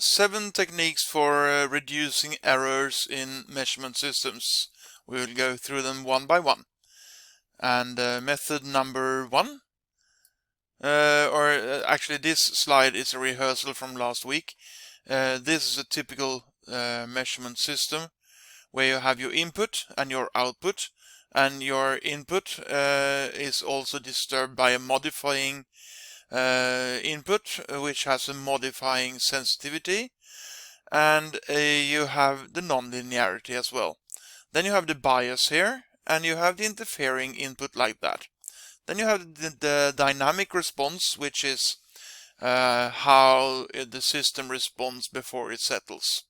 7 techniques for reducing errors in measurement systems. We will go through them one by one. And method number 1, actually this slide is a rehearsal from last week. This is a typical measurement system where you have your input and your output, and your input is also disturbed by a modifying input which has a modifying sensitivity, and you have the nonlinearity as well. Then you have the bias here, and you have the interfering input like that. Then you have the dynamic response, which is how the system responds before it settles.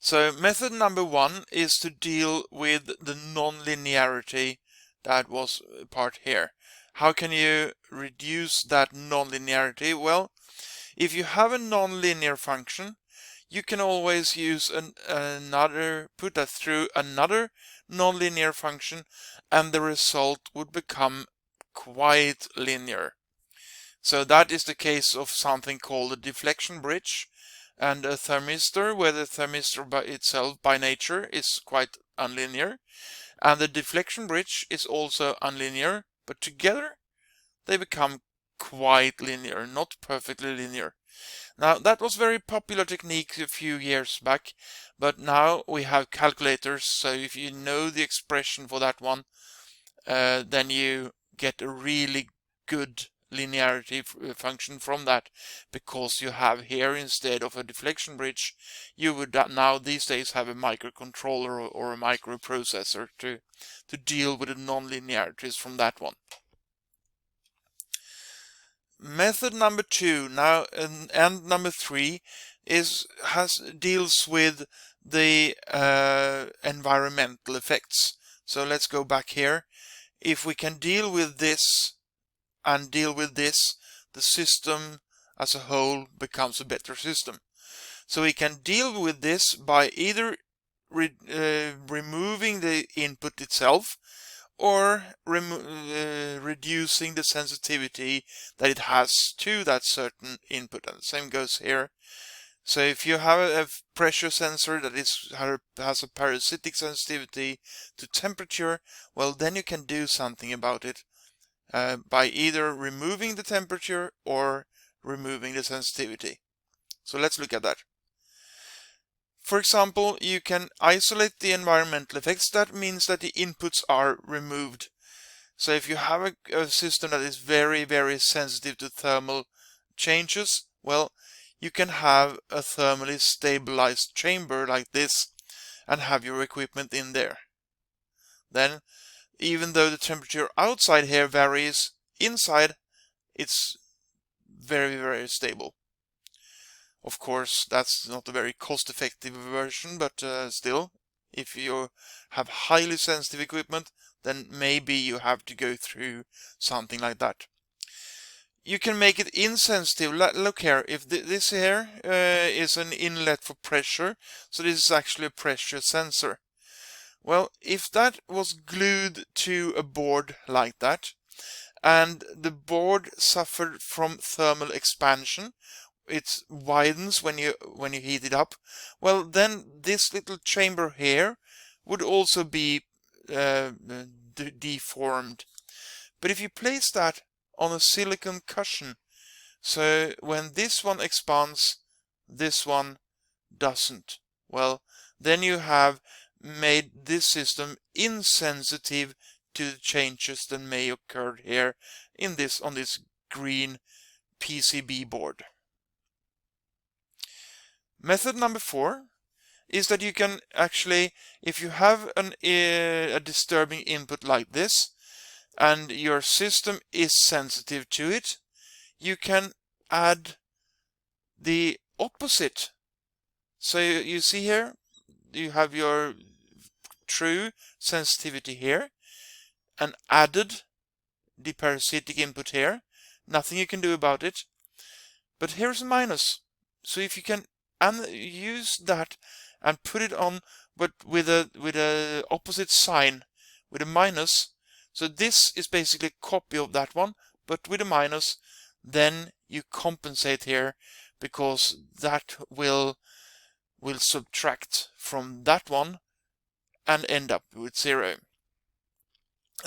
So method number 1 is to deal with the nonlinearity that was part here. How can you reduce that nonlinearity? Well, if you have a nonlinear function, you can always use put that through another nonlinear function, and the result would become quite linear. So that is the case of something called a deflection bridge and a thermistor, where the thermistor by itself by nature is quite unlinear, and the deflection bridge is also unlinear, but together they become quite linear, not perfectly linear. Now, that was very popular technique a few years back, but now we have calculators, so if you know the expression for that one, then you get a really good linearity function from that, because you have here, instead of a deflection bridge, you would now these days have a microcontroller or a microprocessor to deal with the nonlinearities from that one. Method number 2 now, and number 3 deals with the environmental effects. So let's go back here. If we can deal with this and deal with this, the system as a whole becomes a better system. So we can deal with this by either removing the input itself, or reducing the sensitivity that it has to that certain input. And the same goes here. So if you have a pressure sensor that has a parasitic sensitivity to temperature, well, then you can do something about it by either removing the temperature or removing the sensitivity. So let's look at that. For example, you can isolate the environmental effects. That means that the inputs are removed. So if you have a system that is very, very sensitive to thermal changes, well, you can have a thermally stabilized chamber like this and have your equipment in there. Then, even though the temperature outside here varies, inside it's very, very stable. Of course, that's not a very cost-effective version, but still, if you have highly sensitive equipment, then maybe you have to go through something like that. You can make it insensitive. Look here, if this here is an inlet for pressure, so this is actually a pressure sensor. Well, if that was glued to a board like that, and the board suffered from thermal expansion, it widens when you heat it up, well, then this little chamber here would also be deformed. But if you place that on a silicon cushion, so when this one expands, this one doesn't, well, then you have made this system insensitive to the changes that may occur here on this green PCB board. Method number 4 is that you can actually, if you have a disturbing input like this, and your system is sensitive to it, you can add the opposite. So you see here, you have your true sensitivity here, and added the parasitic input here. Nothing you can do about it. But here's a minus. So if you can use that and put it on, but with a opposite sign, with a minus. So this is basically a copy of that one, but with a minus. Then you compensate here because that will subtract from that one and end up with 0.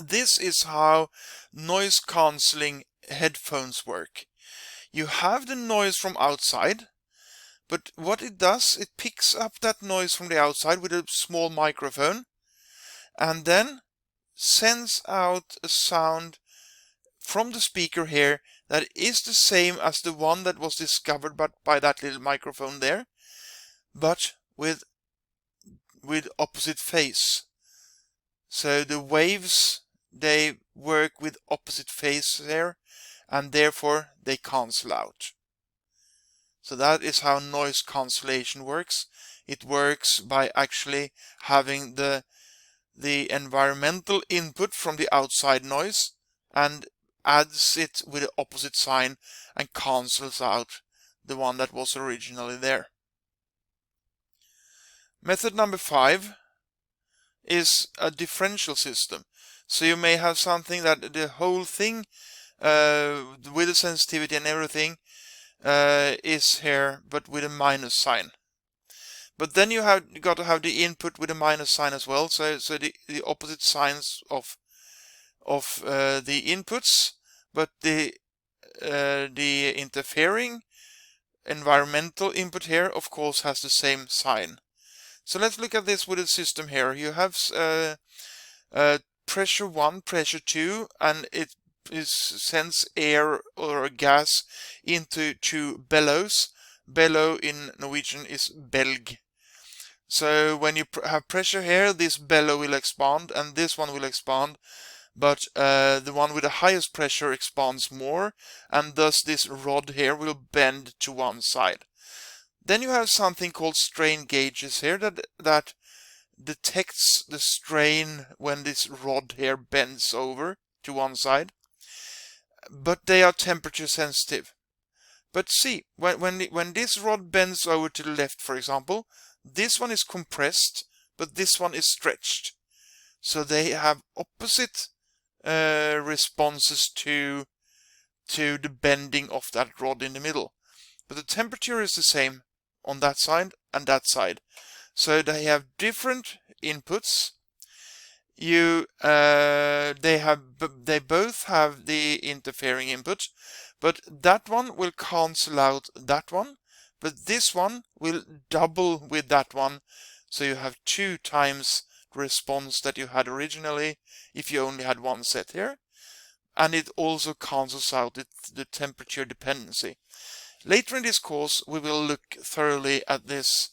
This is how noise cancelling headphones work. You have the noise from outside, but what it does, it picks up that noise from the outside with a small microphone and then sends out a sound from the speaker here that is the same as the one that was discovered by that little microphone there, but with opposite phase. So the waves, they work with opposite phase there, and therefore they cancel out. So that is how noise cancellation works. It works by actually having the environmental input from the outside noise and adds it with the opposite sign and cancels out the one that was originally there. Method number 5 is a differential system. So you may have something that the whole thing with the sensitivity and everything is here, but with a minus sign. But then you got to have the input with a minus sign as well. So the opposite signs of the inputs, but the interfering environmental input here, of course, has the same sign. So let's look at this with a system here. You have pressure 1, pressure 2, and it sends air or gas into 2 bellows. Bellow in Norwegian is belg. So when you have pressure here, this bellow will expand and this one will expand, but the one with the highest pressure expands more, and thus this rod here will bend to one side. Then you have something called strain gauges here that detects the strain when this rod here bends over to one side, but they are temperature sensitive. But see, when this rod bends over to the left, for example, this one is compressed, but this one is stretched. So they have opposite responses to the bending of that rod in the middle. But the temperature is the same on that side and that side. So they have different inputs. They both have the interfering input, but that one will cancel out that one, but this one will double with that one. So you have 2 times the response that you had originally if you only had one set here. And it also cancels out the temperature dependency. Later in this course, we will look thoroughly at this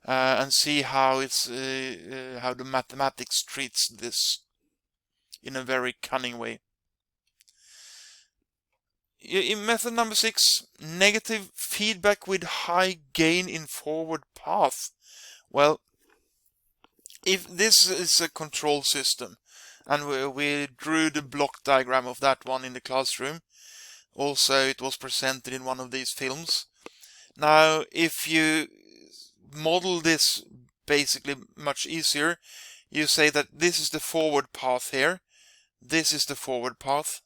and see how how the mathematics treats this in a very cunning way. In method number 6, negative feedback with high gain in forward path. Well, if this is a control system, and we drew the block diagram of that one in the classroom. Also, it was presented in one of these films. Now, if you model this basically much easier, you say that this is the forward path here, this is the forward path,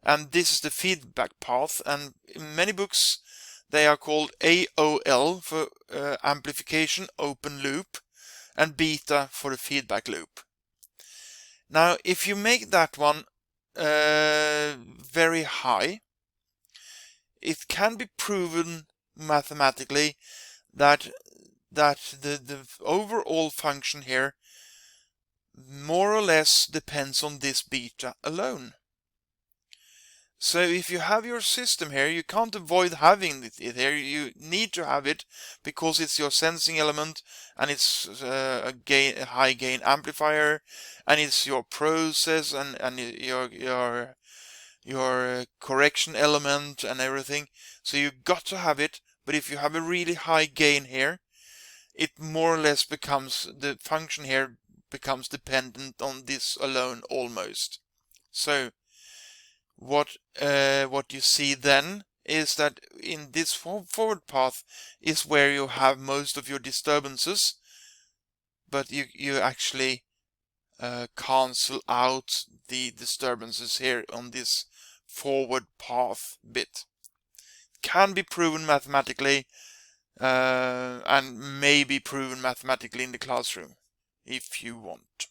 and this is the feedback path. And in many books, they are called AOL for amplification open loop, and beta for the feedback loop. Now, if you make that one very high, it can be proven mathematically that the overall function here more or less depends on this beta alone. So if you have your system here, you can't avoid having it here. You need to have it because it's your sensing element, and it's a high gain amplifier, and it's your process and your correction element and everything. So you got to have it. But if you have a really high gain here, it more or less becomes, the function here becomes dependent on this alone almost. So what you see then is that in this forward path is where you have most of your disturbances, but you actually cancel out the disturbances here on this forward path bit. can be proven mathematically, and may be proven mathematically in the classroom if you want.